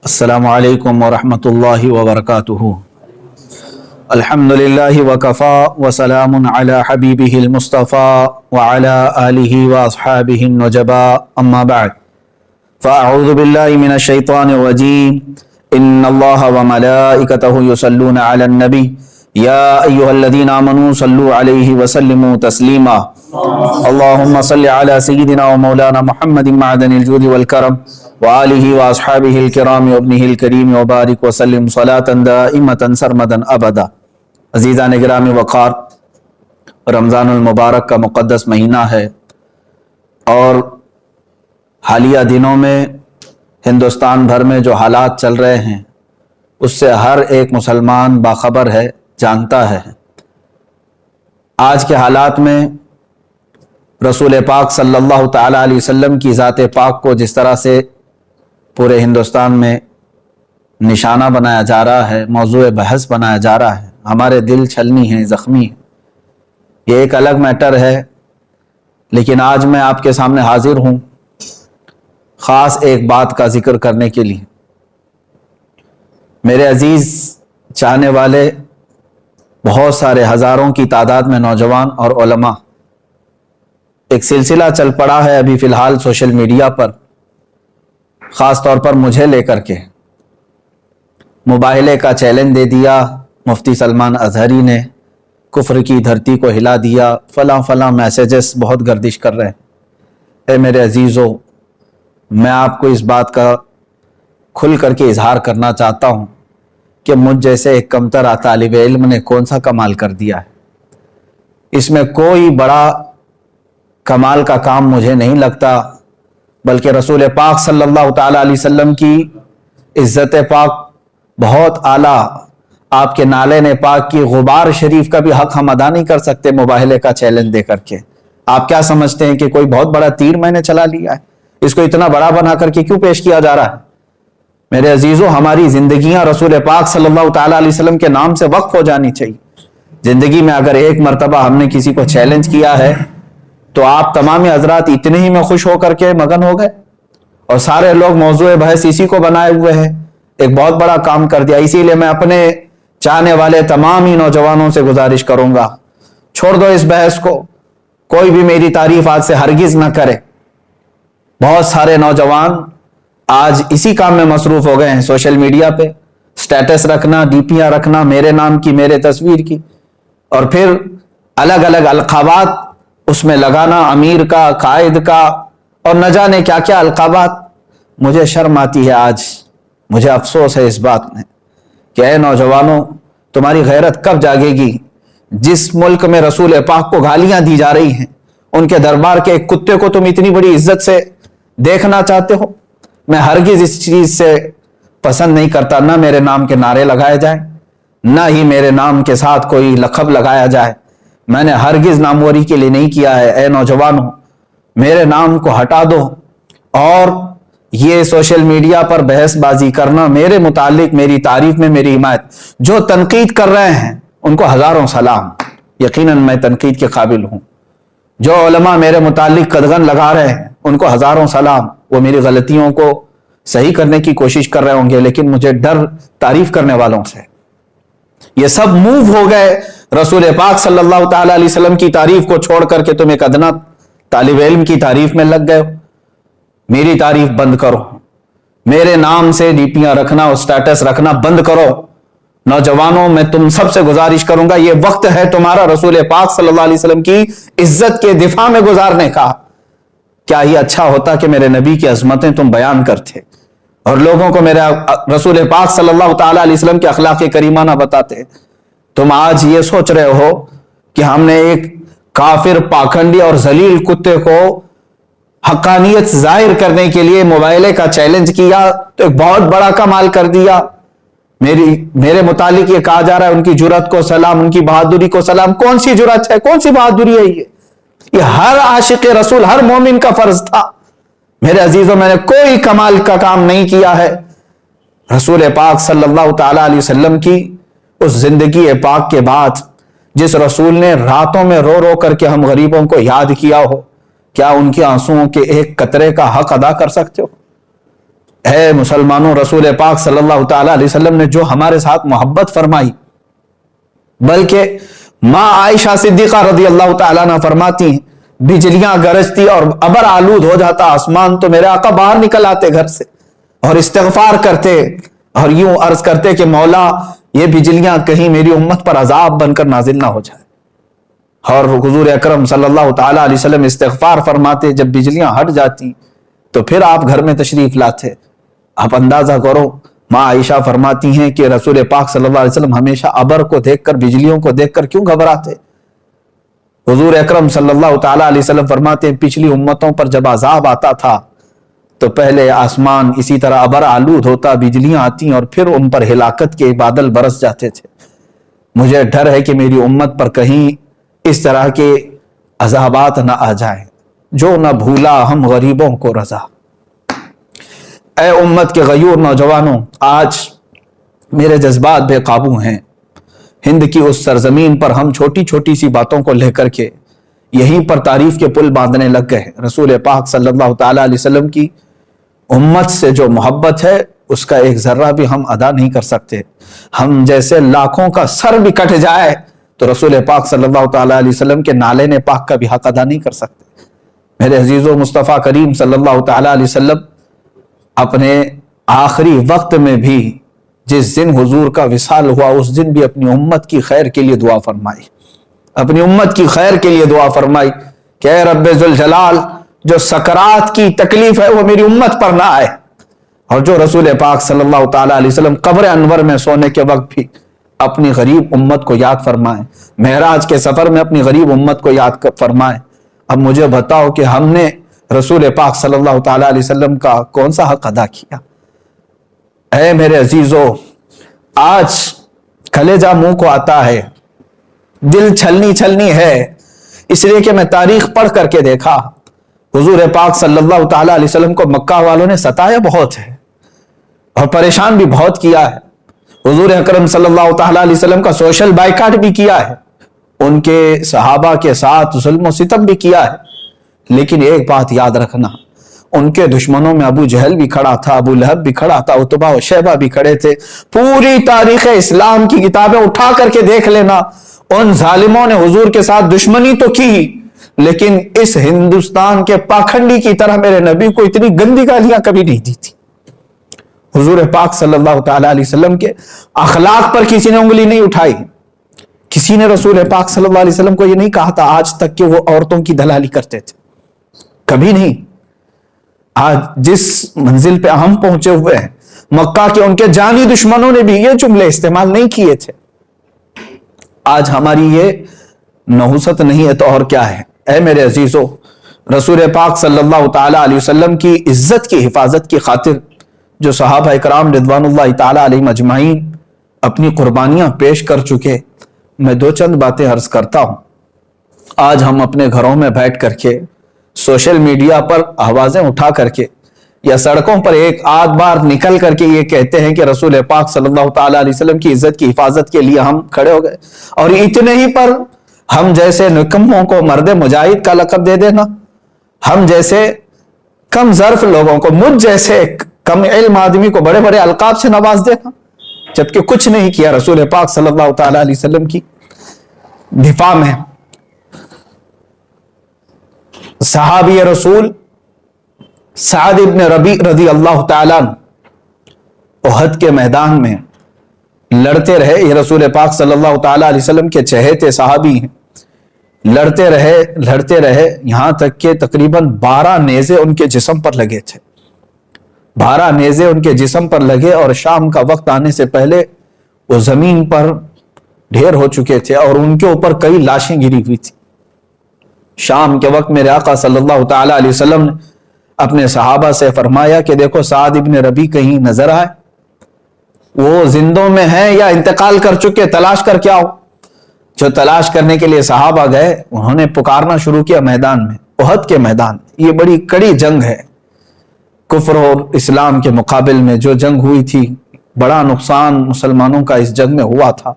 السلام علیکم ورحمۃ اللہ وبرکاتہ۔ الحمدللہ وکفا وسلام علی حبیبہ المصطفیٰ وعلی آلہ واصحابہ النجبا اما بعد فاعوذ باللہ من الشیطان الرجیم ان اللہ وملائکتہ یصلون علی النبی یا ایہا الذین آمنوا صلوا علیہ وسلموا تسلیما اللہم صل علی سیدنا ومولانا محمد معدن الجود والکرم وآلہ واصحابہ الکرام وابنہ الکریم وبارک وسلم صلاة دائمة سرمدا ابدا۔ عزیزان گرامی وقار، رمضان المبارک کا مقدس مہینہ ہے اور حالیہ دنوں میں ہندوستان بھر میں جو حالات چل رہے ہیں اس سے ہر ایک مسلمان باخبر ہے، جانتا ہے۔ آج کے حالات میں رسول پاک صلی اللہ تعالیٰ علیہ وسلم کی ذات پاک کو جس طرح سے پورے ہندوستان میں نشانہ بنایا جا رہا ہے، موضوع بحث بنایا جا رہا ہے، ہمارے دل چھلنی ہیں، زخمی ہیں، یہ ایک الگ میٹر ہے۔ لیکن آج میں آپ کے سامنے حاضر ہوں خاص ایک بات کا ذکر کرنے کے لیے۔ میرے عزیز چاہنے والے بہت سارے ہزاروں کی تعداد میں نوجوان اور علماء، ایک سلسلہ چل پڑا ہے ابھی فی الحال سوشل میڈیا پر، خاص طور پر مجھے لے کر کے مباہلے کا چیلنج دے دیا مفتی سلمان اظہری نے، کفر کی دھرتی کو ہلا دیا، فلاں فلاں میسیجز بہت گردش کر رہے ہیں۔ اے میرے عزیزو، میں آپ کو اس بات کا کھل کر کے اظہار کرنا چاہتا ہوں کہ مجھ جیسے ایک کمتر طالب علم نے کون سا کمال کر دیا ہے۔ اس میں کوئی بڑا کمال کا کام مجھے نہیں لگتا، بلکہ رسول پاک صلی اللہ تعالیٰ علیہ وسلم کی عزت پاک بہت اعلیٰ، آپ کے نالے نے پاک کی غبار شریف کا بھی حق ہم ادا نہیں کر سکتے مباہلے کا چیلنج دے کر کے۔ آپ کیا سمجھتے ہیں کہ کوئی بہت بڑا تیر میں نے چلا لیا ہے، اس کو اتنا بڑا بنا کر کے کیوں پیش کیا جا رہا ہے؟ میرے عزیزو، ہماری زندگیاں رسول پاک صلی اللہ تعالیٰ علیہ وسلم کے نام سے وقف ہو جانی چاہیے۔ زندگی میں اگر ایک مرتبہ ہم نے کسی کو چیلنج کیا ہے تو آپ تمام حضرات اتنے ہی میں خوش ہو کر کے مگن ہو گئے اور سارے لوگ موضوع بحث اسی کو بنائے ہوئے ہیں، ایک بہت بڑا کام کر دیا۔ اسی لیے میں اپنے چاہنے والے تمام ہی نوجوانوں سے گزارش کروں گا، چھوڑ دو اس بحث کو، کوئی بھی میری تعریف آج سے ہرگز نہ کرے۔ بہت سارے نوجوان آج اسی کام میں مصروف ہو گئے ہیں، سوشل میڈیا پہ سٹیٹس رکھنا، ڈی پیاں رکھنا میرے نام کی، میرے تصویر کی، اور پھر الگ الگ القابات اس میں لگانا، امیر کا، قائد کا، اور نہ جانے کیا کیا القابات۔ مجھے شرم آتی ہے، آج مجھے افسوس ہے اس بات میں کہ اے نوجوانوں، تمہاری غیرت کب جاگے گی؟ جس ملک میں رسول پاک کو گالیاں دی جا رہی ہیں، ان کے دربار کے ایک کتے کو تم اتنی بڑی عزت سے دیکھنا چاہتے ہو؟ میں ہرگز اس چیز سے پسند نہیں کرتا، نہ میرے نام کے نعرے لگائے جائیں، نہ ہی میرے نام کے ساتھ کوئی لقب لگایا جائے۔ میں نے ہرگز ناموری کے لیے نہیں کیا ہے۔ اے نوجوانوں، میرے نام کو ہٹا دو، اور یہ سوشل میڈیا پر بحث بازی کرنا میرے متعلق، میری تعریف میں میری حمایت، جو تنقید کر رہے ہیں ان کو ہزاروں سلام، یقیناً میں تنقید کے قابل ہوں۔ جو علماء میرے متعلق قدغن لگا رہے ہیں ان کو ہزاروں سلام، وہ میری غلطیوں کو صحیح کرنے کی کوشش کر رہے ہوں گے، لیکن مجھے ڈر تعریف کرنے والوں سے۔ یہ سب موو ہو گئے رسول پاک صلی اللہ تعالیٰ علیہ وسلم کی تعریف کو چھوڑ کر کے تم ایک ادنا طالب علم کی تعریف میں لگ گئے ہو۔ میری تعریف بند کرو، میرے نام سے ڈی پیاں رکھنا اور سٹیٹس رکھنا بند کرو۔ نوجوانوں، میں تم سب سے گزارش کروں گا، یہ وقت ہے تمہارا رسول پاک صلی اللہ علیہ وسلم کی عزت کے دفاع میں گزارنے کا۔ کیا ہی اچھا ہوتا کہ میرے نبی کی عظمتیں تم بیان کرتے اور لوگوں کو میرے رسول پاک صلی اللہ تعالیٰ علیہ وسلم کے اخلاق کریمہ نہ بتاتے۔ تم آج یہ سوچ رہے ہو کہ ہم نے ایک کافر، پاکھنڈی اور ذلیل کتے کو حقانیت ظاہر کرنے کے لیے موبائلے کا چیلنج کیا تو ایک بہت بڑا کمال کر دیا۔ میرے متعلق یہ کہا جا رہا ہے ان کی جرأت کو سلام، ان کی بہادری کو سلام۔ کون سی جرأت ہے، کون سی بہادری ہے یہ ہر عاشق رسول، ہر مومن کا فرض تھا۔ میرے عزیزوں، میں نے کوئی کمال کا کام نہیں کیا ہے۔ رسول پاک صلی اللہ تعالیٰ علیہ وسلم کی اس زندگی پاک کے بعد جس رسول نے راتوں میں رو رو کر کے ہم غریبوں کو یاد کیا ہو، کیا ان کے آنسوؤں کے ایک قطرے کا حق ادا کر سکتے ہو؟ اے مسلمانوں، رسول پاک صلی اللہ تعالی علیہ وسلم نے جو ہمارے ساتھ محبت فرمائی، بلکہ ماں عائشہ صدیقہ رضی اللہ تعالیٰ عنہ فرماتی ہیں بجلیاں گرجتی اور ابر آلود ہو جاتا آسمان تو میرے آقا باہر نکل آتے گھر سے اور استغفار کرتے اور یوں عرض کرتے کہ مولا یہ بجلیاں کہیں میری امت پر عذاب بن کر نازل نہ ہو جائے، اور حضور اکرم صلی اللہ تعالی علیہ وسلم استغفار فرماتے، جب بجلیاں ہٹ جاتی تو پھر آپ گھر میں تشریف لاتے۔ آپ اندازہ کرو، ماں عائشہ فرماتی ہیں کہ رسول پاک صلی اللہ علیہ وسلم ہمیشہ ابر کو دیکھ کر، بجلیوں کو دیکھ کر کیوں گھبراتے؟ حضور اکرم صلی اللہ تعالی علیہ وسلم فرماتے ہیں پچھلی امتوں پر جب عذاب آتا تھا تو پہلے آسمان اسی طرح ابر آلود ہوتا، بجلیاں آتی اور پھر ان پر ہلاکت کے بادل برس جاتے تھے۔ مجھے ڈر ہے کہ میری امت پر کہیں اس طرح کے عذابات نہ آ جائیں۔ جو نہ بھولا ہم غریبوں کو رضا۔ اے امت کے غیور نوجوانوں، آج میرے جذبات بے قابو ہیں۔ ہند کی اس سرزمین پر ہم چھوٹی چھوٹی سی باتوں کو لے کر کے یہیں پر تعریف کے پل باندھنے لگ گئے۔ رسول پاک صلی اللہ تعالی علیہ وسلم کی امت سے جو محبت ہے اس کا ایک ذرہ بھی ہم ادا نہیں کر سکتے۔ ہم جیسے لاکھوں کا سر بھی کٹ جائے تو رسول پاک صلی اللہ تعالی علیہ وسلم کے نالین پاک کا بھی حق ادا نہیں کر سکتے۔ میرے عزیزو، مصطفیٰ کریم صلی اللہ تعالی علیہ وسلم اپنے آخری وقت میں بھی جس دن حضور کا وصال ہوا اس دن بھی اپنی امت کی خیر کے لیے دعا فرمائی، اپنی امت کی خیر کے لیے دعا فرمائی کہ اے رب ذوالجلال، جو سکرات کی تکلیف ہے وہ میری امت پر نہ آئے، اور جو رسول پاک صلی اللہ تعالی علیہ وسلم قبر انور میں سونے کے وقت بھی اپنی غریب امت کو یاد فرمائیں، معراج کے سفر میں اپنی غریب امت کو یاد فرمائیں۔ اب مجھے بتاؤ کہ ہم نے رسول پاک صلی اللہ تعالی علیہ وسلم کا کون سا حق ادا کیا؟ اے میرے عزیزو، آج کلیجہ منہ کو آتا ہے، دل چھلنی ہے، اس لیے کہ میں تاریخ پڑھ کر کے دیکھا حضور پاک صلی اللہ تعالی علیہ وسلم کو مکہ والوں نے ستایا بہت ہے اور پریشان بھی بہت کیا ہے۔ حضور اکرم صلی اللہ تعالی علیہ وسلم کا سوشل بائیکاٹ بھی کیا ہے، ان کے صحابہ کے ساتھ ظلم و ستم بھی کیا ہے، لیکن ایک بات یاد رکھنا، ان کے دشمنوں میں ابو جہل بھی کھڑا تھا، ابو لہب بھی کھڑا تھا، عتبہ و شیبہ بھی کھڑے تھے۔ پوری تاریخ اسلام کی کتابیں اٹھا کر کے دیکھ لینا، ان ظالموں نے حضور کے ساتھ دشمنی تو کی، لیکن اس ہندوستان کے پاکھنڈی کی طرح میرے نبی کو اتنی گندی گالیاں کبھی نہیں دی تھی۔ حضور پاک صلی اللہ تعالی علیہ وسلم کے اخلاق پر کسی نے انگلی نہیں اٹھائی، کسی نے رسول پاک صلی اللہ علیہ وسلم کو یہ نہیں کہا تھا آج تک کہ وہ عورتوں کی دلالی کرتے تھے، کبھی نہیں۔ آج جس منزل پہ ہم پہنچے ہوئے ہیں، مکہ کے ان کے جانی دشمنوں نے بھی یہ جملے استعمال نہیں کیے تھے۔ آج ہماری یہ نحوست نہیں ہے تو اور کیا ہے؟ اے میرے عزیزو، رسول پاک صلی اللہ تعالی علیہ وسلم کی عزت کی حفاظت کی خاطر جو صحابہ اکرام رضوان اللہ تعالی علیہم اجمعین اپنی قربانیاں پیش کر چکے، میں دو چند باتیں عرض کرتا ہوں۔ آج ہم اپنے گھروں میں بیٹھ کر کے سوشل میڈیا پر آوازیں اٹھا کر کے یا سڑکوں پر ایک آدھ بار نکل کر کے یہ کہتے ہیں کہ رسول پاک صلی اللہ تعالی علیہ وسلم کی عزت کی حفاظت کے لیے ہم کھڑے ہو گئے، اور اتنے ہی پر ہم جیسے نکموں کو مرد مجاہد کا لقب دے دینا، ہم جیسے کم ظرف لوگوں کو، مجھ جیسے کم علم آدمی کو بڑے بڑے القاب سے نواز دینا، جبکہ کچھ نہیں کیا رسول پاک صلی اللہ تعالی علیہ وسلم کی دفاع میں۔ صحابی رسول سعد ابن ربیع رضی اللہ تعالیٰ احد کے میدان میں لڑتے رہے، یہ رسول پاک صلی اللہ تعالیٰ علیہ وسلم کے چہیتے صحابی ہیں، لڑتے رہے یہاں تک کہ تقریباً 12 نیزے ان کے جسم پر لگے تھے، 12 نیزے ان کے جسم پر لگے، اور شام کا وقت آنے سے پہلے وہ زمین پر ڈھیر ہو چکے تھے اور ان کے اوپر کئی لاشیں گری ہوئی تھی۔ شام کے وقت میرے آقا صلی اللہ تعالی علیہ وسلم نے اپنے صحابہ سے فرمایا کہ دیکھو سعد ابن ربیع کہیں نظر آئے، وہ زندوں میں ہیں یا انتقال کر چکے، تلاش کر کے آؤ۔ جو تلاش کرنے کے لیے صحابہ گئے، انہوں نے پکارنا شروع کیا میدان میں، احد کے میدان میں۔ یہ بڑی کڑی جنگ ہے، کفر اور اسلام کے مقابل میں جو جنگ ہوئی تھی، بڑا نقصان مسلمانوں کا اس جنگ میں ہوا تھا۔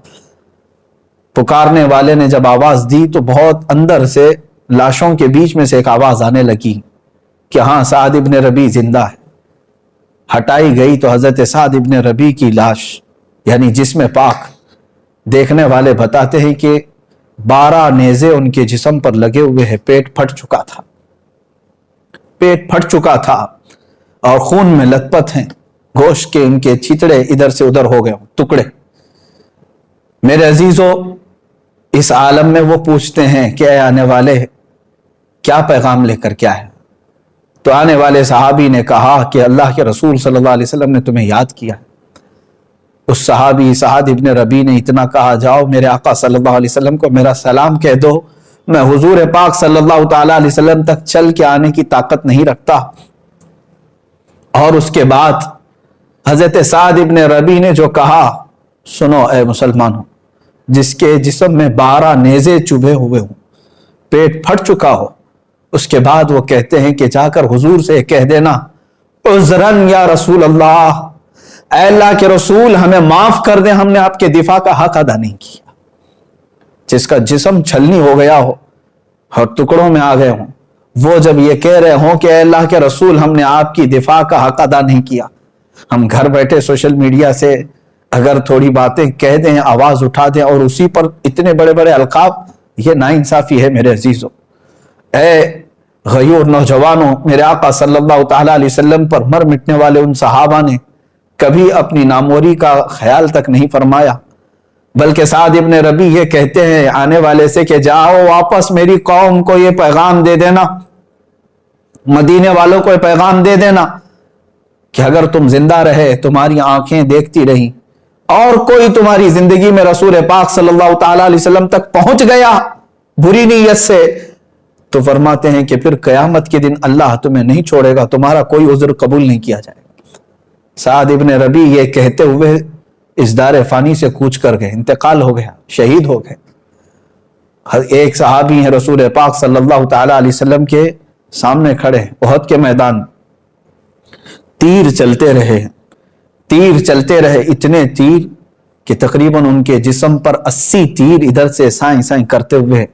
پکارنے والے نے جب آواز دی تو بہت اندر سے لاشوں کے بیچ میں سے ایک آواز آنے لگی کہ ہاں سعد ابن ربیع زندہ ہے۔ ہٹائی گئی تو حضرت سعد ابن ربی کی لاش یعنی جسم پاک دیکھنے والے بتاتے ہیں کہ 12 نیزے ان کے جسم پر لگے ہوئے ہیں، پیٹ پھٹ چکا تھا، پیٹ پھٹ چکا تھا اور خون میں لت پت ہیں، گوشت کے ان کے چھتڑے ادھر سے ادھر ہو گئے ٹکڑے۔ میرے عزیزو، اس عالم میں وہ پوچھتے ہیں کہ اے آنے والے کیا پیغام لے کر کیا ہے؟ تو آنے والے صحابی نے کہا کہ اللہ کے رسول صلی اللہ علیہ وسلم نے تمہیں یاد کیا۔ اس صحابی سعد ابن ربی نے اتنا کہا، جاؤ میرے آقا صلی اللہ علیہ وسلم کو میرا سلام کہہ دو، میں حضور پاک صلی اللہ تعالی علیہ وسلم تک چل کے آنے کی طاقت نہیں رکھتا۔ اور اس کے بعد حضرت سعد ابن ربی نے جو کہا، سنو اے مسلمانوں، جس کے جسم میں 12 نیزے چبھے ہوئے ہوں، پیٹ پھٹ چکا ہو، اس کے بعد وہ کہتے ہیں کہ جا کر حضور سے کہہ دینا، عذرن یا رسول اللہ، اے اللہ کے رسول ہمیں معاف کر دیں، ہم نے آپ کے دفاع کا حق ادا نہیں کیا۔ جس کا جسم چھلنی ہو گیا ہو اور ٹکڑوں میں آ گئے ہوں، وہ جب یہ کہہ رہے ہوں کہ اے اللہ کے رسول ہم نے آپ کی دفاع کا حق ادا نہیں کیا، ہم گھر بیٹھے سوشل میڈیا سے اگر تھوڑی باتیں کہہ دیں، آواز اٹھا دیں اور اسی پر اتنے بڑے بڑے القاب، یہ ناانصافی ہے میرے عزیزوں۔ اے غیور نوجوانوں، میرے آقا صلی اللہ تعالی علیہ وسلم پر مر مٹنے والے ان صحابہ نے کبھی اپنی ناموری کا خیال تک نہیں فرمایا، بلکہ سعد ابن ربی یہ کہتے ہیں آنے والے سے کہ جاؤ واپس میری قوم کو یہ پیغام دے دینا، مدینے والوں کو یہ پیغام دے دینا کہ اگر تم زندہ رہے، تمہاری آنکھیں دیکھتی رہیں اور کوئی تمہاری زندگی میں رسول پاک صلی اللہ تعالی علیہ وسلم تک پہنچ گیا بری نیت سے، تو فرماتے ہیں کہ پھر قیامت کے دن اللہ تمہیں نہیں چھوڑے گا، تمہارا کوئی عذر قبول نہیں کیا جائے گا۔ سعد ابن ربی یہ کہتے ہوئے اس دار فانی سے کوچ کر گئے، انتقال ہو گیا، شہید ہو گئے۔ ایک صحابی ہیں رسول پاک صلی اللہ تعالی علیہ وسلم کے سامنے کھڑے، احد کے میدان، تیر چلتے رہے، اتنے تیر کہ تقریباً ان کے جسم پر 80 تیر ادھر سے سائیں سائیں کرتے ہوئے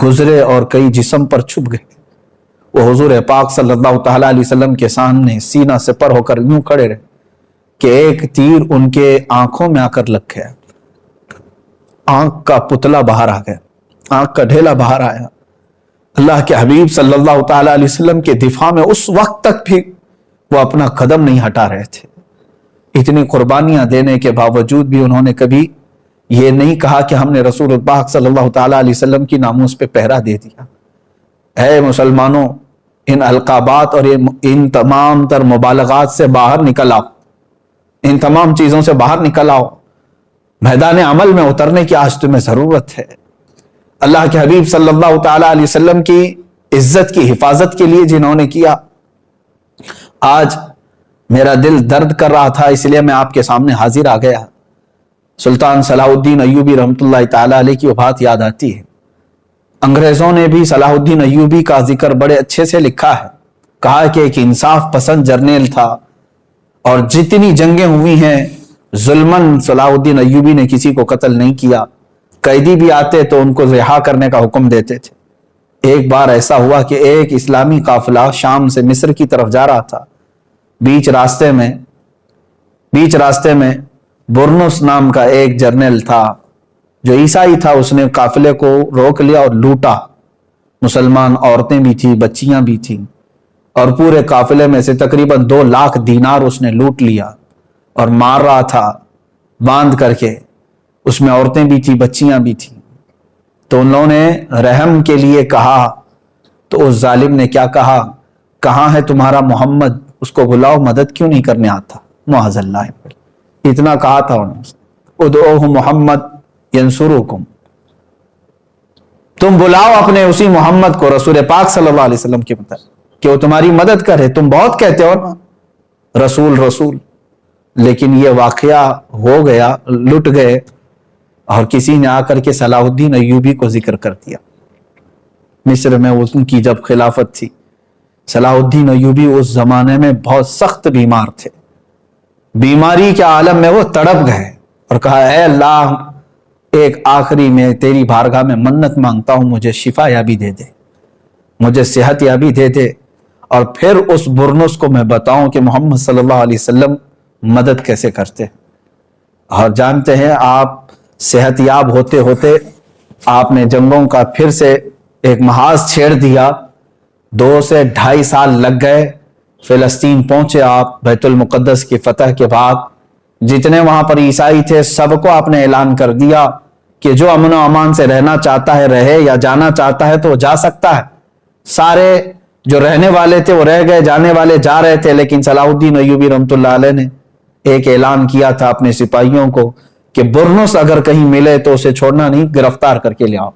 گزرے اور کئی جسم پر چھپ گئے۔ وہ حضور پاک صلی اللہ تعالی علیہ وسلم کے سامنے سینہ سے پر ہو کر یوں کھڑے رہے کہ ایک تیر ان کے آنکھوں میں آ کر لگ گیا، آنکھ کا پتلا باہر آ گیا، آنکھ کا ڈھیلا باہر آیا۔ اللہ کے حبیب صلی اللہ تعالی علیہ وسلم کے دفاع میں اس وقت تک بھی وہ اپنا قدم نہیں ہٹا رہے تھے۔ اتنی قربانیاں دینے کے باوجود بھی انہوں نے کبھی یہ نہیں کہا کہ ہم نے رسول پاک صلی اللہ تعالی علیہ وسلم کی ناموس پہ پہرا دے دیا۔ اے مسلمانوں، ان القابات اور ان تمام تر مبالغات سے باہر نکل آؤ، ان تمام چیزوں سے باہر نکل آؤ، میدان عمل میں اترنے کی آج تمہیں ضرورت ہے۔ اللہ کے حبیب صلی اللہ تعالی علیہ وسلم کی عزت کی حفاظت کے لیے جنہوں نے کیا، آج میرا دل درد کر رہا تھا، اس لیے میں آپ کے سامنے حاضر آ گیا۔ سلطان صلاح الدین ایوبی رحمۃ اللہ تعالی علیہ کی وفات یاد آتی ہے۔ انگریزوں نے بھی صلاح الدین ایوبی کا ذکر بڑے اچھے سے لکھا ہے، کہا کہ ایک انصاف پسند جرنیل تھا اور جتنی جنگیں ہوئی ہیں ظلماً صلاح الدین ایوبی نے کسی کو قتل نہیں کیا، قیدی بھی آتے تو ان کو رہا کرنے کا حکم دیتے تھے۔ ایک بار ایسا ہوا کہ ایک اسلامی قافلہ شام سے مصر کی طرف جا رہا تھا، بیچ راستے میں برنس نام کا ایک جرنیل تھا جو عیسائی تھا، اس نے قافلے کو روک لیا اور لوٹا، مسلمان عورتیں بھی تھیں، بچیاں بھی تھیں، اور پورے قافلے میں سے تقریباً 2 لاکھ دینار اس نے لوٹ لیا اور مار رہا تھا باندھ کر کے، اس میں عورتیں بھی تھیں، بچیاں بھی تھیں۔ تو ان لوگوں نے رحم کے لیے کہا، تو اس ظالم نے کیا کہا، کہاں ہے تمہارا محمد، اس کو بلاؤ، مدد کیوں نہیں کرنے آتا، معاذ اللہ، اتنا کہا تھا انہوں نے، ادعوہ محمد ینصرکم، تم بلاؤ اپنے اسی محمد کو، رسول پاک صلی اللہ علیہ وسلم کے مطابق، کہ وہ تمہاری مدد کرے، تم بہت کہتے ہو نا رسول رسول، لیکن یہ واقعہ ہو گیا، لٹ گئے، اور کسی نے آ کر کے صلاح الدین ایوبی کو ذکر کر دیا۔ مصر میں ان کی جب خلافت تھی، صلاح الدین ایوبی اس زمانے میں بہت سخت بیمار تھے، بیماری کے عالم میں وہ تڑپ گئے اور کہا، اے اللہ، ایک آخری میں تیری بارگاہ میں منت مانگتا ہوں، مجھے شفا یابی دے دے، مجھے صحت یابی دے دے، اور پھر اس برنس کو میں بتاؤں کہ محمد صلی اللہ علیہ وسلم مدد کیسے کرتے ہیں۔ اور جانتے ہیں آپ صحت یاب ہوتے ہوتے آپ نے جنگوں کا پھر سے ایک محاذ چھیڑ دیا، 2 سے 2.5 سال لگ گئے، فلسطین پہنچے آپ بیت المقدس کی فتح کے بعد، جتنے وہاں پر عیسائی تھے سب کو آپ نے اعلان کر دیا کہ جو امن و امان سے رہنا چاہتا ہے رہے، یا جانا چاہتا ہے تو وہ جا سکتا ہے۔ سارے جو رہنے والے تھے وہ رہ گئے، جانے والے جا رہے تھے، لیکن صلاح الدین ایوبی رحمۃ اللہ علیہ نے ایک اعلان کیا تھا اپنے سپاہیوں کو کہ برنس اگر کہیں ملے تو اسے چھوڑنا نہیں، گرفتار کر کے لے آؤ۔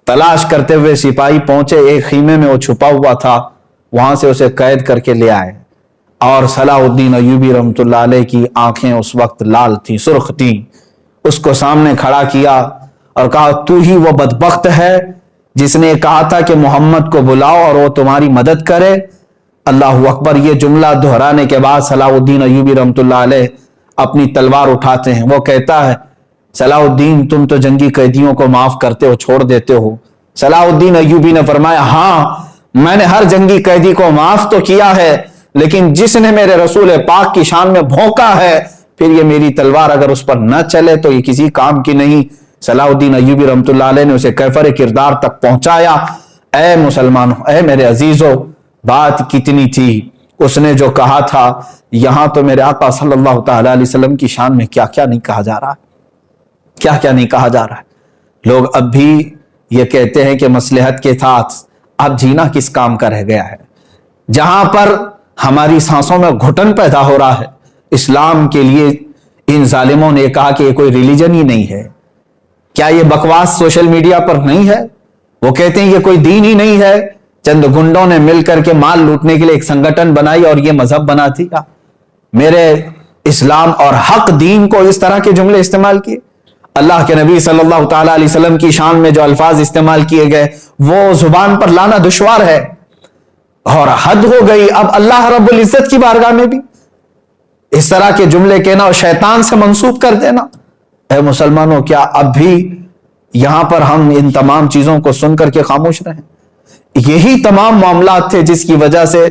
تلاش کرتے ہوئے سپاہی پہنچے، ایک خیمے میں وہ چھپا ہوا تھا، وہاں سے اسے قید کر کے لے آئے، اور صلاح الدین ایوبی رحمۃ اللہ علیہ کی آنکھیں اس وقت لال تھیں، سرخ تھیں، اس کو سامنے کھڑا کیا اور کہا تو ہی وہ بدبخت ہے جس نے کہا تھا کہ محمد کو بلاؤ اور وہ تمہاری مدد کرے۔ اللہ اکبر۔ یہ جملہ دہرانے کے بعد صلاح الدین ایوبی رحمۃ اللہ علیہ اپنی تلوار اٹھاتے ہیں، وہ کہتا ہے صلاح الدین تم تو جنگی قیدیوں کو معاف کرتے ہو، چھوڑ دیتے ہو۔ صلاح الدین ایوبی نے فرمایا ہاں میں نے ہر جنگی قیدی کو معاف تو کیا ہے، لیکن جس نے میرے رسول پاک کی شان میں بھونکا ہے پھر یہ میری تلوار اگر اس پر نہ چلے تو یہ کسی کام کی نہیں۔ صلاح الدین ایوبی رحمۃ اللہ علیہ نے اسے کیفر کردار تک پہنچایا۔ اے مسلمانوں، اے میرے عزیزوں، بات کتنی تھی، اس نے جو کہا تھا، یہاں تو میرے آقا صلی اللہ تعالی علیہ وسلم کی شان میں کیا کیا نہیں کہا جا رہا ہے، کیا کیا نہیں کہا جا رہا ہے۔ لوگ اب بھی یہ کہتے ہیں کہ مصلحت کے ساتھ اب جینا کس کام کا رہ گیا ہے، جہاں پر ہماری سانسوں میں گھٹن پیدا ہو رہا ہے۔ اسلام کے لیے ان ظالموں نے کہا کہ یہ کوئی ریلیجن ہی نہیں ہے۔ کیا یہ بکواس سوشل میڈیا پر نہیں ہے؟ وہ کہتے ہیں یہ کوئی دین ہی نہیں ہے، چند گنڈوں نے مل کر کے مال لوٹنے کے لیے ایک سنگٹن بنائی اور یہ مذہب بنا دیا۔ میرے اسلام اور حق دین کو اس طرح کے جملے استعمال کیے۔ اللہ کے نبی صلی اللہ تعالی علیہ وسلم کی شان میں جو الفاظ استعمال کیے گئے وہ زبان پر لانا دشوار ہے، اور حد ہو گئی اب اللہ رب العزت کی بارگاہ میں بھی اس طرح کے جملے کہنا اور شیطان سے منسوب کر دینا۔ اے مسلمانوں، کیا اب بھی یہاں پر ہم ان تمام چیزوں کو سن کر کے خاموش رہیں؟ یہی تمام معاملات تھے جس کی وجہ سے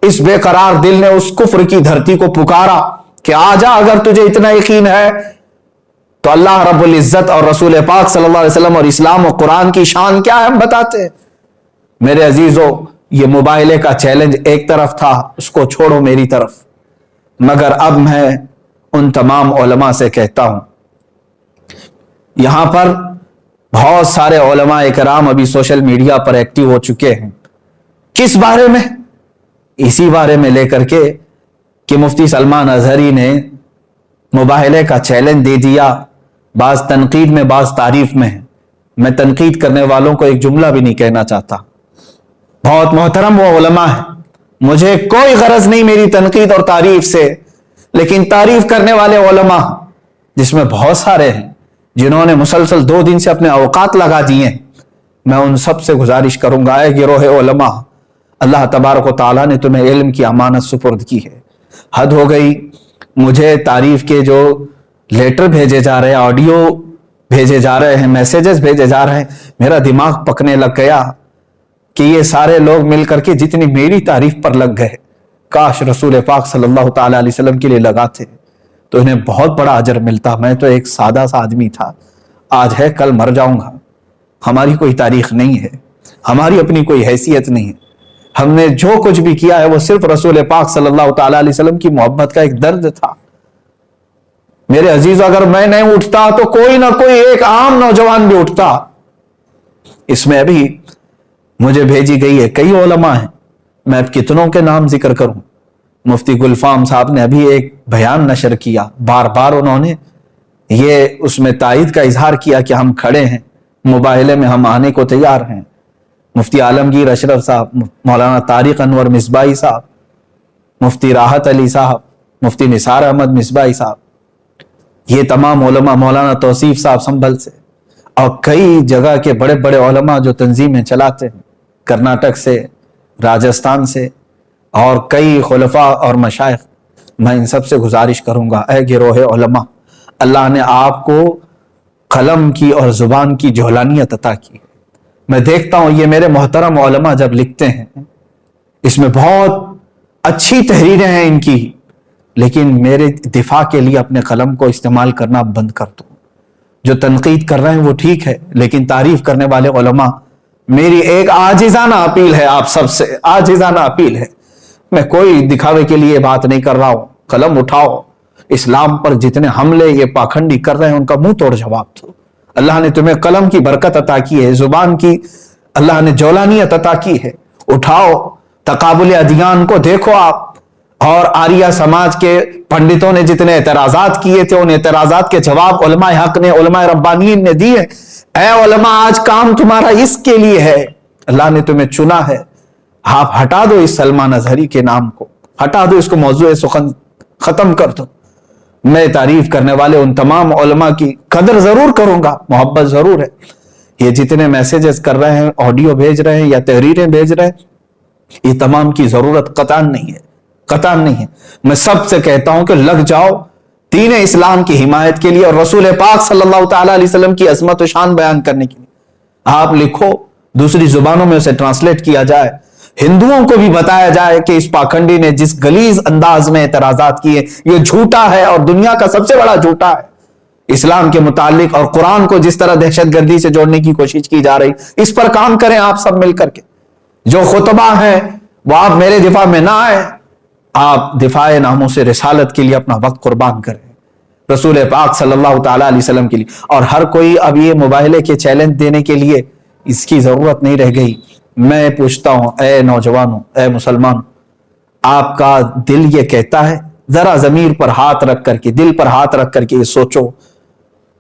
اس بے قرار دل نے اس کفر کی دھرتی کو پکارا کہ آ جا، اگر تجھے اتنا یقین ہے تو اللہ رب العزت اور رسول پاک صلی اللہ علیہ وسلم اور اسلام و قرآن کی شان کیا ہے ہم بتاتے ہیں۔ میرے عزیزوں، یہ موبائلے کا چیلنج ایک طرف تھا، اس کو چھوڑو میری طرف، مگر اب میں ان تمام علماء سے کہتا ہوں، یہاں پر بہت سارے علماء اکرام ابھی سوشل میڈیا پر ایکٹیو ہو چکے ہیں۔ کس بارے میں؟ اسی بارے میں لے کر کے کہ مفتی سلمان اظہری نے مباہلے کا چیلنج دے دیا، بعض تنقید میں بعض تعریف میں ہے۔ میں تنقید کرنے والوں کو ایک جملہ بھی نہیں کہنا چاہتا، بہت محترم وہ علماء ہیں، مجھے کوئی غرض نہیں میری تنقید اور تعریف سے، لیکن تعریف کرنے والے علماء جس میں بہت سارے ہیں جنہوں نے مسلسل 2 دن سے اپنے اوقات لگا دیے ہیں، میں ان سب سے گزارش کروں گا، اے گروہ علماء، اللہ تبارک و تعالیٰ نے تمہیں علم کی امانت سپرد کی ہے، حد ہو گئی۔ مجھے تعریف کے جو لیٹر بھیجے جا رہے ہیں، آڈیو بھیجے جا رہے ہیں، میسیجز بھیجے جا رہے ہیں، میرا دماغ پکنے لگ گیا کہ یہ سارے لوگ مل کر کے جتنی میری تعریف پر لگ گئے، کاش رسول پاک صلی اللہ تعالی علیہ وسلم کے لیے لگاتے تو انہیں بہت بڑا اجر ملتا۔ میں تو ایک سادہ سا آدمی تھا، آج ہے کل مر جاؤں گا، ہماری کوئی تاریخ نہیں ہے، ہماری اپنی کوئی حیثیت نہیں ہے، ہم نے جو کچھ بھی کیا ہے وہ صرف رسول پاک صلی اللہ تعالی علیہ وسلم کی محبت کا ایک درد تھا۔ میرے عزیز، اگر میں نہیں اٹھتا تو کوئی نہ کوئی ایک عام نوجوان بھی اٹھتا۔ اس میں ابھی مجھے بھیجی گئی ہے، کئی علماء ہیں، میں اب کتنوں کے نام ذکر کروں۔ مفتی گلفام صاحب نے ابھی ایک بیان نشر کیا، بار بار انہوں نے یہ اس میں تائید کا اظہار کیا کہ ہم کھڑے ہیں، مباہلے میں ہم آنے کو تیار ہیں۔ مفتی عالمگیر اشرف صاحب، مولانا طارق انور مصباحی صاحب، مفتی راحت علی صاحب، مفتی نثار احمد مصباحی صاحب، یہ تمام علماء، مولانا توصیف صاحب سنبھل سے، اور کئی جگہ کے بڑے بڑے علماء جو تنظیمیں چلاتے ہیں، کرناٹک سے، راجستھان سے، اور کئی خلفاء اور مشائخ، میں ان سب سے گزارش کروں گا، اے گروہ علماء، اللہ نے آپ کو قلم کی اور زبان کی جولانیت عطا کی۔ میں دیکھتا ہوں یہ میرے محترم علماء جب لکھتے ہیں اس میں بہت اچھی تحریریں ہیں ان کی، لیکن میرے دفاع کے لیے اپنے قلم کو استعمال کرنا بند کر دو۔ جو تنقید کر رہے ہیں وہ ٹھیک ہے، لیکن تعریف کرنے والے علماء، میری ایک عاجزانہ اپیل ہے آپ سب سے، عاجزانہ اپیل ہے، میں کوئی دکھاوے کے لیے بات نہیں کر رہا ہوں، قلم اٹھاؤ، اسلام پر جتنے حملے یہ پاکھنڈی کر رہے ہیں ان کا منہ توڑ جواب دو۔ اللہ نے تمہیں قلم کی برکت عطا کی ہے، زبان کی اللہ نے جولانیت عطا کی ہے، اٹھاؤ تقابل ادیان کو دیکھو آپ۔ اور آریہ سماج کے پنڈتوں نے جتنے اعتراضات کیے تھے ان اعتراضات کے جواب علماء حق نے، علماء ربانیین نے دیے۔ اے علماء، آج کام تمہارا اس کے لیے ہے، اللہ نے تمہیں چنا ہے، آپ ہٹا دو اس سلمان اظہری کے نام کو، ہٹا دو اس کو، موضوع سخن ختم کر دو۔ میں تعریف کرنے والے ان تمام علماء کی قدر ضرور کروں گا، محبت ضرور ہے۔ یہ جتنے میسیجز کر رہے ہیں، آڈیو بھیج رہے ہیں یا تحریریں بھیج رہے ہیں، یہ تمام کی ضرورت قطعاً نہیں ہے، قطعاً نہیں ہے۔ میں سب سے کہتا ہوں کہ لگ جاؤ دین اسلام کی حمایت کے لیے اور رسول پاک صلی اللہ تعالی علیہ وسلم کی عظمت و شان بیان کرنے کے لیے۔ آپ لکھو، دوسری زبانوں میں اسے ٹرانسلیٹ کیا جائے، ہندوؤں کو بھی بتایا جائے کہ اس پاکھنڈی نے جس غلیظ انداز میں اعتراضات کیے یہ جھوٹا ہے اور دنیا کا سب سے بڑا جھوٹا ہے۔ اسلام کے متعلق اور قرآن کو جس طرح دہشت گردی سے جوڑنے کی کوشش کی جا رہی، اس پر کام کریں آپ سب مل کر کے۔ جو خطبہ ہیں وہ آپ میرے دفاع میں نہ آئے، آپ دفاع ناموس رسالت کے لیے اپنا وقت قربان کریں، رسول پاک صلی اللہ تعالی علیہ وسلم کے لیے۔ اور ہر کوئی اب یہ مباہلے کے چیلنج دینے کے لیے اس کی ضرورت نہیں رہ گئی۔ میں پوچھتا ہوں اے نوجوانوں، اے مسلمانوں، آپ کا دل یہ کہتا ہے؟ ذرا ضمیر پر ہاتھ رکھ کر کے، دل پر ہاتھ رکھ کر کے یہ سوچو،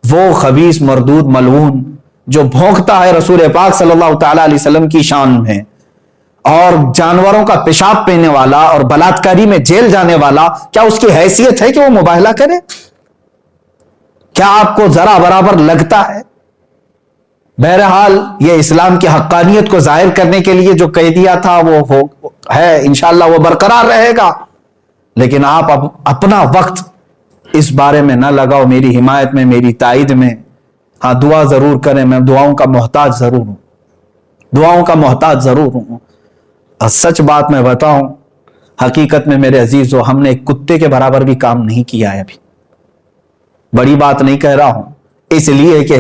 وہ خبیث مردود ملعون جو بھونکتا ہے رسول پاک صلی اللہ تعالی علیہ وسلم کی شان میں اور جانوروں کا پیشاب پینے والا اور بلاತ್ಕಾری میں جیل جانے والا، کیا اس کی حیثیت ہے کہ وہ مباہلہ کرے؟ کیا آپ کو ذرا برابر لگتا ہے؟ بہرحال یہ اسلام کی حقانیت کو ظاہر کرنے کے لیے جو کہہ دیا تھا وہ ہے، انشاءاللہ وہ برقرار رہے گا، لیکن آپ اپنا وقت اس بارے میں نہ لگاؤ، میری حمایت میں، میری تائید میں۔ ہاں دعا ضرور کریں، میں دعاؤں کا محتاج ضرور ہوں، دعاؤں کا محتاج ضرور ہوں۔ اور سچ بات میں بتاؤں، حقیقت میں میرے عزیزو، ہم نے ایک کتے کے برابر بھی کام نہیں کیا ہے ابھی۔ بڑی بات نہیں کہہ رہا ہوں، اس لیے کہ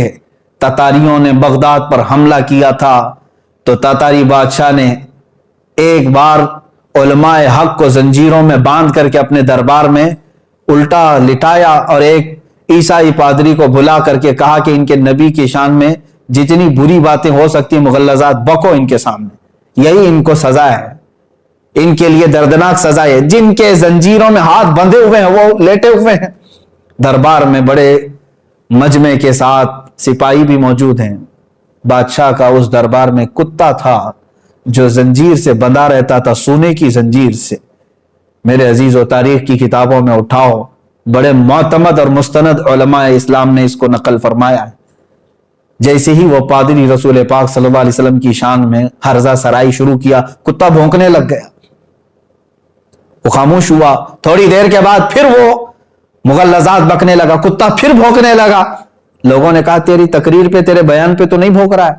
تاتاریوں نے بغداد پر حملہ کیا تھا تو تاتاری بادشاہ نے ایک بار علماء حق کو زنجیروں میں باندھ کر کے اپنے دربار میں الٹا لٹایا اور ایک عیسائی پادری کو بلا کر کے کہا کہ ان کے نبی کی شان میں جتنی بری باتیں ہو سکتی مغلظات بکو ان کے سامنے، یہی ان کو سزا ہے، ان کے لیے دردناک سزا ہے۔ جن کے زنجیروں میں ہاتھ بندھے ہوئے ہیں وہ لیٹے ہوئے ہیں دربار میں، بڑے مجمع کے ساتھ سپاہی بھی موجود ہیں۔ بادشاہ کا اس دربار میں کتا تھا جو زنجیر سے بندھا رہتا تھا، سونے کی زنجیر سے۔ میرے عزیز و تاریخ کی کتابوں میں اٹھاؤ، بڑے معتمد اور مستند علماء اسلام نے اس کو نقل فرمایا ہے۔ جیسے ہی وہ پادری رسول پاک صلی اللہ علیہ وسلم کی شان میں ہرزہ سرائی شروع کیا، کتا بھونکنے لگ گیا، وہ خاموش ہوا۔ تھوڑی دیر کے بعد پھر وہ مغلظات بکنے لگا، کتا پھر بھونکنے لگا۔ لوگوں نے کہا تیری تقریر پہ، تیرے بیان پہ تو نہیں بھونک رہا ہے۔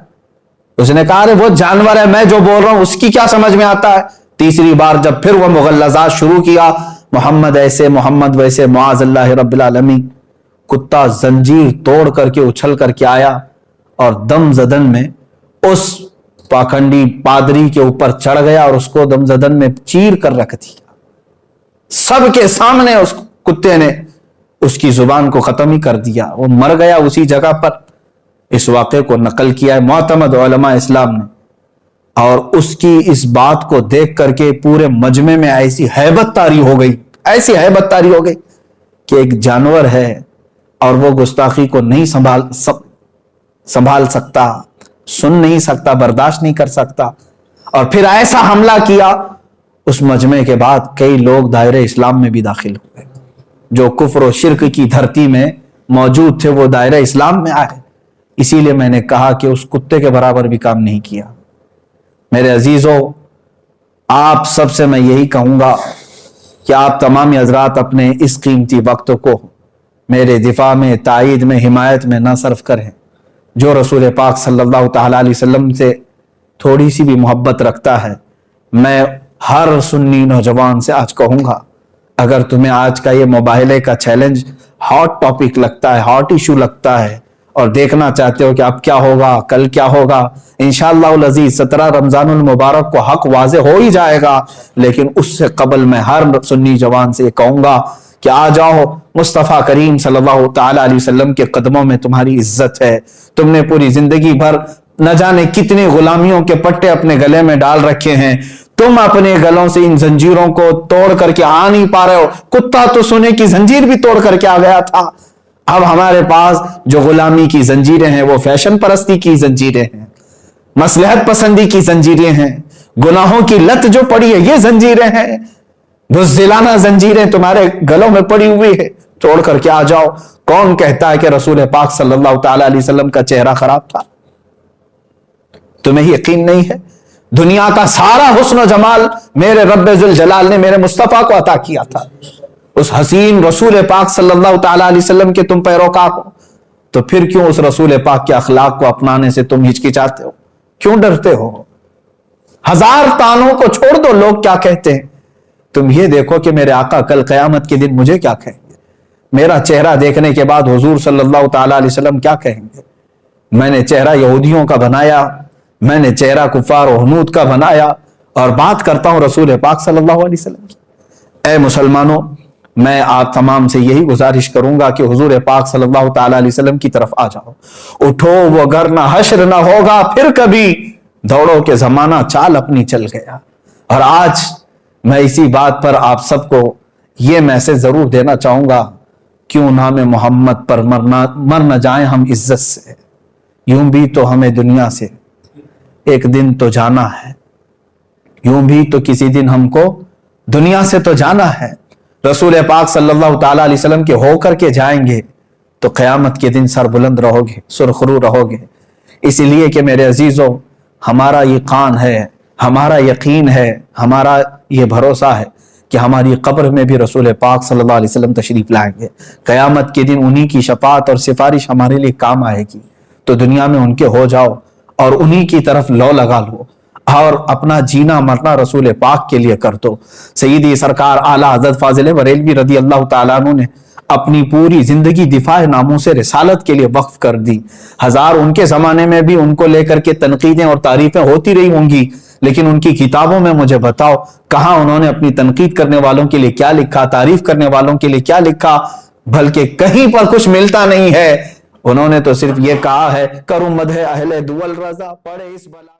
اس نے کہا ارے وہ جانور ہے، میں جو بول رہا ہوں اس کی کیا سمجھ میں آتا ہے۔ تیسری بار جب پھر وہ مغلظات شروع کیا، محمد ایسے محمد ویسے معاذ اللہ رب العالمین، کتا زنجیر توڑ کر کے اچھل کر کے آیا اور دم زدن میں اس پاکھنڈی پادری کے اوپر چڑھ گیا اور اس کو دم زدن میں چیر کر رکھ دیا۔ سب کے سامنے اس کتے نے اس کی زبان کو ختم ہی کر دیا، وہ مر گیا اسی جگہ پر۔ اس واقعے کو نقل کیا ہے معتمد علماء اسلام نے، اور اس کی اس بات کو دیکھ کر کے پورے مجمع میں ایسی ہیبت طاری ہو گئی، ایسی ہیبت طاری ہو گئی کہ ایک جانور ہے اور وہ گستاخی کو نہیں سنبھال سکتا، سن نہیں سکتا، برداشت نہیں کر سکتا، اور پھر ایسا حملہ کیا۔ اس مجمع کے بعد کئی لوگ دائرہ اسلام میں بھی داخل ہوئے، جو کفر و شرک کی دھرتی میں موجود تھے وہ دائرہ اسلام میں آئے۔ اسی لیے میں نے کہا کہ اس کتے کے برابر بھی کام نہیں کیا۔ میرے عزیزو، آپ سب سے میں یہی کہوں گا کہ آپ تمام حضرات اپنے اس قیمتی وقت کو میرے دفاع میں، تائید میں، حمایت میں نہ صرف کریں۔ جو رسول پاک صلی اللہ تعالی علیہ وسلم سے تھوڑی سی بھی محبت رکھتا ہے، میں ہر سنی نوجوان سے آج کہوں گا، اگر تمہیں آج کا یہ موبائلے کا چیلنج ہاٹ ٹاپک لگتا ہے، ہاٹ ایشو لگتا ہے، اور دیکھنا چاہتے ہو کہ اب کیا ہوگا، کل کیا ہوگا، انشاءاللہ العزیز 17 رمضان المبارک کو حق واضح ہو ہی جائے گا، لیکن اس سے قبل میں ہر سنی جوان سے کہوں گا کہ آ جاؤ، مصطفیٰ کریم صلی اللہ تعالی علیہ وسلم کے قدموں میں تمہاری عزت ہے۔ تم نے پوری زندگی بھر نہ جانے کتنے غلامیوں کے پٹے اپنے گلے میں ڈال رکھے ہیں، تم اپنے گلوں سے ان زنجیروں کو توڑ کر کے آ نہیں پا رہے ہو۔ کتا تو سونے کی زنجیر بھی توڑ کر کے آ گیا تھا، اب ہمارے پاس جو غلامی کی زنجیریں ہیں وہ فیشن پرستی کی زنجیریں ہیں، مصلحت پسندی کی زنجیریں ہیں، گناہوں کی لت جو پڑی ہے یہ زنجیریں ہیں، بزدلانہ زنجیریں تمہارے گلوں میں پڑی ہوئی ہے، توڑ کر کے آ جاؤ۔ کون کہتا ہے کہ رسول پاک صلی اللہ تعالی علیہ وسلم کا چہرہ خراب تھا؟ تمہیں یقین نہیں ہے؟ دنیا کا سارا حسن و جمال میرے رب ذوالجلال نے میرے مصطفیٰ کو عطا کیا تھا، اس حسین رسول پاک صلی اللہ تعالی علیہ وسلم کے تم پیروکار ہو، تو پھر کیوں اس رسول پاک کے اخلاق کو اپنانے سے تم ہچکچاتے ہو؟ کیوں ڈرتے ہو؟ ہزار تانوں کو چھوڑ دو، لوگ کیا کہتے ہیں، تم یہ دیکھو کہ میرے آقا کل قیامت کے دن مجھے کیا کہیں گے، میرا چہرہ دیکھنے کے بعد حضور صلی اللہ تعالی علیہ وسلم کیا کہیں گے؟ میں نے چہرہ یہودیوں کا بنایا، میں نے چہرہ کفار و حنود کا بنایا، اور بات کرتا ہوں رسول پاک صلی اللہ علیہ وسلم کی۔ اے مسلمانوں، میں آپ تمام سے یہی گزارش کروں گا کہ حضور پاک صلی اللہ تعالی علیہ وسلم کی طرف آ جاؤ، اٹھو، وہ اگر نہ حشر نہ ہوگا پھر کبھی، دوڑو کہ زمانہ چال اپنی چل گیا۔ اور آج میں اسی بات پر آپ سب کو یہ میسج ضرور دینا چاہوں گا، کیوں نام محمد پر مر نہ جائیں ہم عزت سے، یوں بھی تو ہمیں دنیا سے ایک دن تو جانا ہے، یوں بھی تو کسی دن ہم کو دنیا سے تو جانا ہے۔ رسول پاک صلی اللہ تعالی علیہ وسلم کے ہو کر کے جائیں گے تو قیامت کے دن سر بلند رہو گے، سرخرو رہو گے۔ اس لیے کہ میرے عزیزوں، ہمارا یہ قان ہے، ہمارا یقین ہے، ہمارا یہ بھروسہ ہے کہ ہماری قبر میں بھی رسول پاک صلی اللہ علیہ وسلم تشریف لائیں گے۔ قیامت کے دن انہی کی شفاعت اور سفارش ہمارے لیے کام آئے گی، تو دنیا میں ان کے ہو جاؤ اور انہی کی طرف لو لگا لو، اور اپنا جینا مرنا رسول پاک کے لیے کر دو۔ سیدی سرکار اعلیٰ حضرت فاضل بریلوی رضی اللہ تعالیٰ عنہ نے اپنی پوری زندگی دفاع ناموس رسالت کے لیے وقف کر دی۔ ہزار ان کے زمانے میں بھی ان کو لے کر کے تنقیدیں اور تعریفیں ہوتی رہی ہوں گی، لیکن ان کی کتابوں میں مجھے بتاؤ کہاں انہوں نے اپنی تنقید کرنے والوں کے لیے کیا لکھا، تعریف کرنے والوں کے لیے کیا لکھا؟ بلکہ کہیں پر کچھ ملتا نہیں ہے۔ انہوں نے تو صرف یہ کہا ہے، کروں مدح اہل دول رضا، پڑھے اس بلا